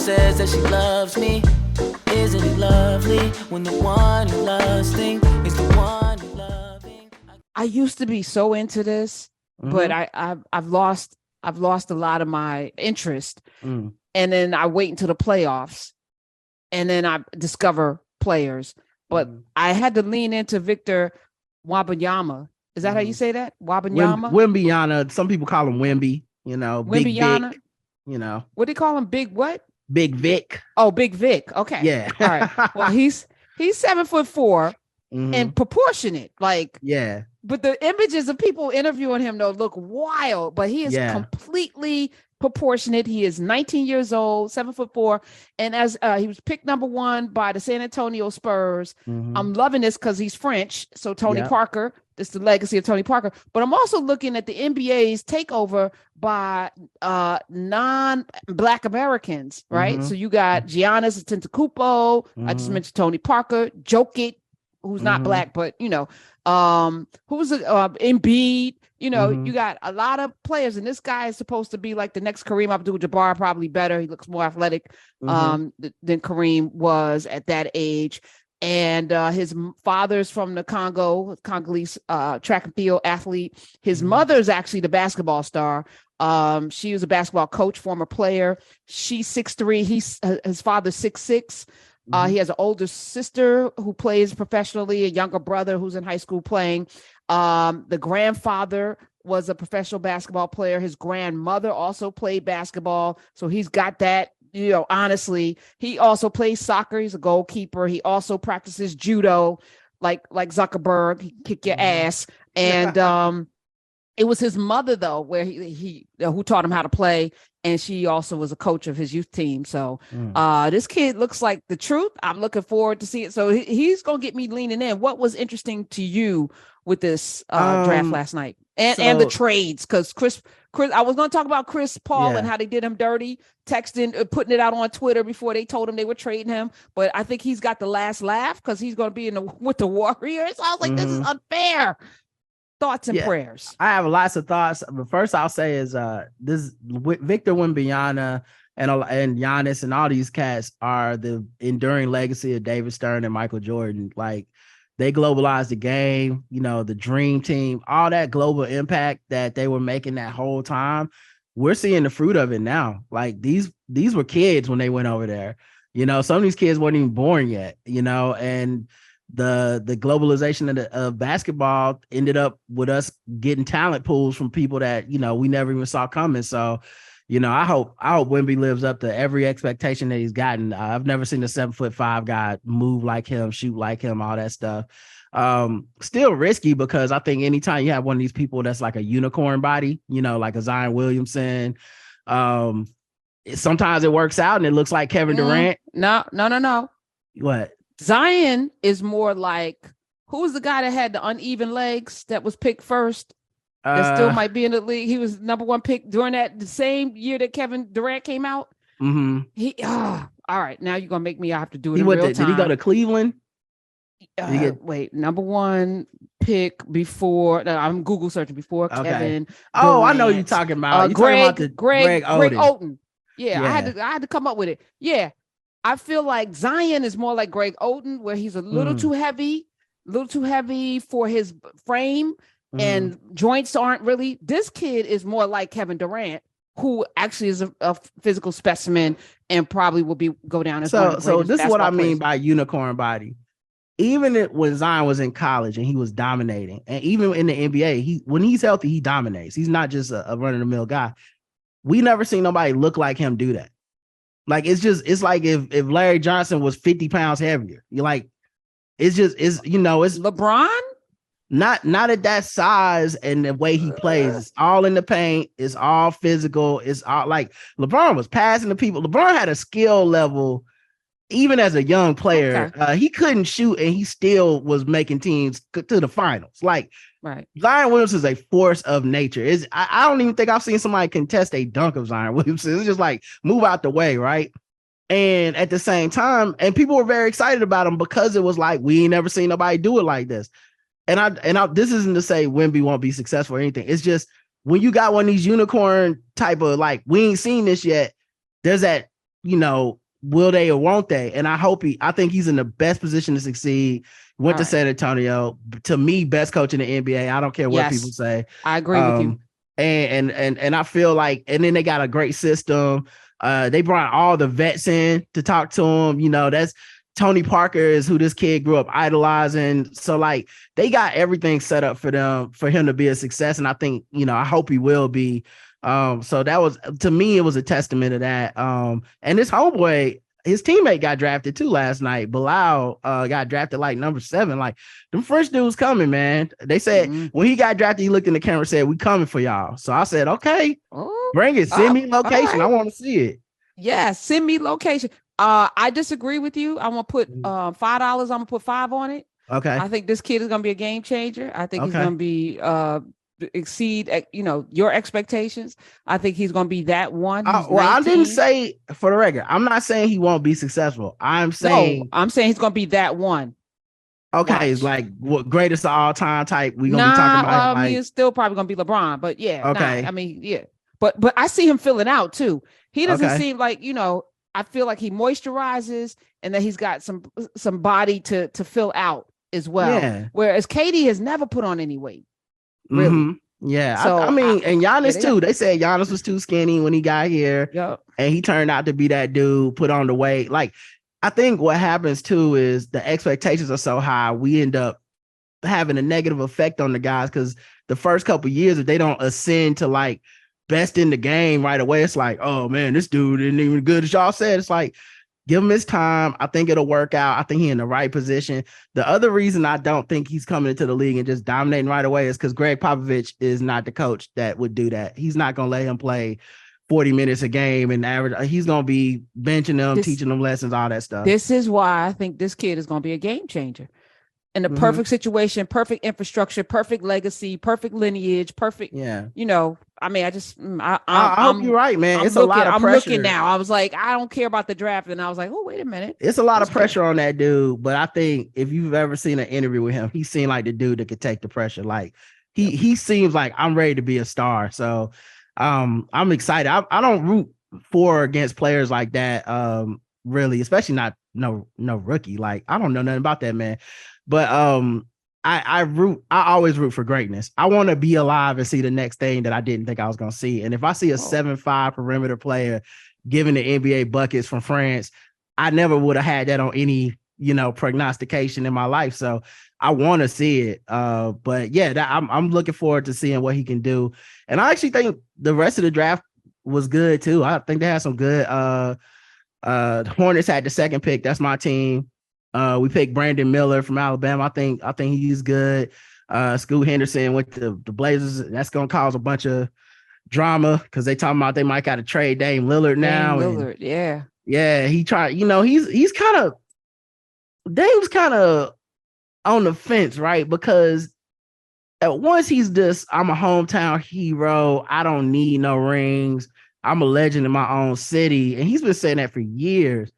says that she loves me. Isn't it lovely when the one you lusting is the one you're loving? I used to be so into this, but I've lost a lot of my interest. And then I wait until the playoffs, and then I discover players. But I had to lean into Victor Wembanyama. Is that how you say that? Wembanyama? Wembanyama. Some people call him Wemby, Big Wembanyama? Vic, What do they call him? Big what? Big Vic. Oh, Big Vic. Okay. Yeah. All right. Well, he's 7'4" and proportionate. Yeah. But the images of people interviewing him though look wild, but he is completely proportionate. He is 19 years old, 7'4", and as he was picked number 1 by the San Antonio Spurs. I'm loving this because he's French. So Tony Parker, this is the legacy of Tony Parker. But I'm also looking at the NBA's takeover by non-Black Americans, right? So you got Giannis Antetokounmpo. I just mentioned Tony Parker, Jokic, who's not Black, but who's Embiid. You got a lot of players, and this guy is supposed to be like the next Kareem Abdul-Jabbar, probably better. He looks more athletic than Kareem was at that age. And his father's from the Congolese track and field athlete. His mother's actually the basketball star. She was a basketball coach, former player. She's 6'3". His father's 6'6". He has an older sister who plays professionally, a younger brother who's in high school playing. The grandfather was a professional basketball player. His grandmother also played basketball. So he's got that, honestly. He also plays soccer. He's a goalkeeper. He also practices judo, like Zuckerberg. He kick your ass. And it was his mother, though, where he who taught him how to play. And she also was a coach of his youth team. So this kid looks like the truth. I'm looking forward to see it. So he's going to get me leaning in. What was interesting to you with this draft last night and the trades? Because Chris, I was going to talk about Chris Paul and how they did him dirty, texting, putting it out on Twitter before they told him they were trading him. But I think he's got the last laugh because he's going to be with the Warriors. I was like, this is unfair. Thoughts and prayers. I have lots of thoughts. But first I'll say is this Victor Wembanyama and Giannis and all these cats are the enduring legacy of David Stern and Michael Jordan. Like, they globalized the game, the dream team, all that global impact that they were making that whole time. We're seeing the fruit of it now. Like, these were kids when they went over there. Some of these kids weren't even born yet, and the globalization of basketball ended up with us getting talent pools from people that, we never even saw coming. So, I hope Wemby lives up to every expectation that he's gotten. I've never seen a 7'5" guy move like him, shoot like him, all that stuff. Still risky because I think anytime you have one of these people that's like a unicorn body, like a Zion Williamson, sometimes it works out and it looks like Kevin Durant. No. What? Zion is more like, who was the guy that had the uneven legs that was picked first? That still might be in the league. He was number 1 pick during the same year that Kevin Durant came out. All right. Now you're gonna make me have to do it in real time. Did he go to Cleveland? Wait, number 1 pick before. I'm Google searching before Kevin. Oh, Durant. I know you're talking about. Greg Greg Oden. Yeah, I had to come up with it. Yeah. I feel like Zion is more like Greg Oden, where he's a little too heavy for his frame, and joints aren't really. This kid is more like Kevin Durant, who actually is a physical specimen and probably will go down as one of the so this is what I mean players. by unicorn body. Even when Zion was in college and he was dominating, and even in the NBA, when he's healthy, he dominates. He's not just a run-of-the-mill guy. We never seen nobody look like him do that. Like, it's like if Larry Johnson was 50 pounds heavier. You're like, it's LeBron? Not at that size and the way he plays. It's all in the paint. It's all physical. It's all like LeBron was passing to people. LeBron had a skill level, even as a young player. Okay. He couldn't shoot and he still was making teams to the finals. Like, right. Zion Williamson is a force of nature. I don't even think I've seen somebody contest a dunk of Zion Williamson. It's just like, move out the way, right? And at the same time, and people were very excited about him because it was like, we ain't never seen nobody do it like this. And I this isn't to say Wemby won't be successful or anything. It's just, when you got one of these unicorn type of, like, we ain't seen this yet, there's that, will they or won't they? And I think he's in the best position to succeed. Went to San Antonio. To me, best coach in the NBA. I don't care what people say. I agree with you. And I feel like, and then they got a great system. They brought all the vets in to talk to him. That's Tony Parker is who this kid grew up idolizing. So like they got everything set up for him to be a success. And I think, I hope he will be. So that was, to me, it was a testament to that. And this homeboy, his teammate got drafted too last night. Bilal got drafted like number 7. Like them French dudes coming, man. They said when he got drafted, he looked in the camera and said, "We coming for y'all." So I said, okay, bring it. Send me location. Right. I want to see it. Yeah, send me location. I disagree with you. I'm gonna put $5. I'm gonna put 5 on it. Okay. I think this kid is gonna be a game changer. I think he's gonna be exceed your expectations. I think he's gonna be that one. I didn't say, for the record, I'm not saying he won't be successful. I'm saying he's gonna be that one. Okay, Watch. it's like what greatest of all time type. We gonna be talking about. I mean, it's still probably gonna be LeBron, but yeah. Okay. I mean, yeah. But I see him filling out too. He doesn't seem like, I feel like he moisturizes and that he's got some body to fill out as well. Yeah. Whereas Katie has never put on any weight. Really. Mm-hmm. Yeah. So, I mean, and Giannis too. They said Giannis was too skinny when he got here. Yep. And he turned out to be that dude, put on the weight. Like, I think what happens too is the expectations are so high, we end up having a negative effect on the guys because the first couple of years, if they don't ascend to like best in the game right away, it's like, oh man, this dude isn't even good as y'all said. It's like, give him his time. I think it'll work out. I think he's in the right position. The other reason I don't think he's coming into the league and just dominating right away is because Greg Popovich is not the coach that would do that. He's not going to let him play 40 minutes a game and average. He's going to be benching them, teaching them lessons, all that stuff. This is why I think this kid is going to be a game changer. In the perfect situation, perfect infrastructure, perfect legacy, perfect lineage, perfect. Yeah. I mean, I hope you're right, man. It's a lot of pressure. I'm looking now. I was like, I don't care about the draft. And I was like, oh, wait a minute. It's a lot of pressure on that dude. But I think if you've ever seen an interview with him, he seemed like the dude that could take the pressure. Like he seems like I'm ready to be a star. So I'm excited. I don't root for or against players like that. Really, especially not no rookie. Like I don't know nothing about that man. But I always root for greatness. I want to be alive and see the next thing that I didn't think I was going to see. And if I see a 7'5" perimeter player giving the NBA buckets from France, I never would have had that on any, prognostication in my life. So I want to see it. But yeah, I'm looking forward to seeing what he can do. And I actually think the rest of the draft was good too. I think they had some good, Hornets had the second pick. That's my team. We picked Brandon Miller from Alabama. I think he's good. Scoot Henderson went to the Blazers. That's gonna cause a bunch of drama because they talking about they might got to trade Dame Lillard now. Yeah. He tried. He's kind of Dame's kind of on the fence, right? Because at once he's this, I'm a hometown hero. I don't need no rings. I'm a legend in my own city, and he's been saying that for years.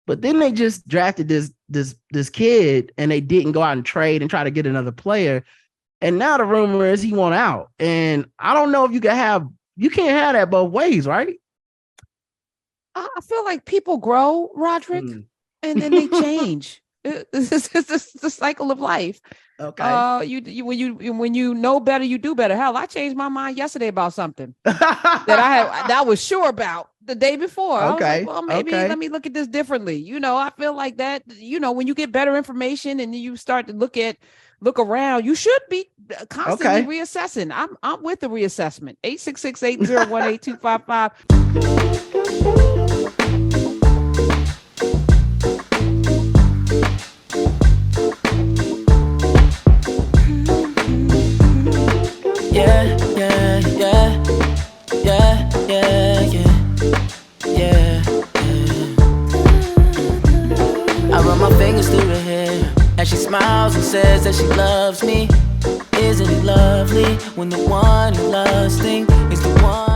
But then they just drafted this kid and they didn't go out and trade and try to get another player. And now the rumor is he wants out. And I don't know if you can't have that both ways, right? I feel like people grow, Roderick, and then they change. This is the cycle of life. Okay. When you know better, you do better. Hell, I changed my mind yesterday about something that I was sure about the day before. Okay. I was like, well, maybe let me look at this differently. I feel like that, when you get better information and you start to look around, you should be constantly reassessing. I'm with the reassessment. 866-801-8255. I run my fingers through her hair as she smiles and says that she loves me. Isn't it lovely when the one you're lusting is the one?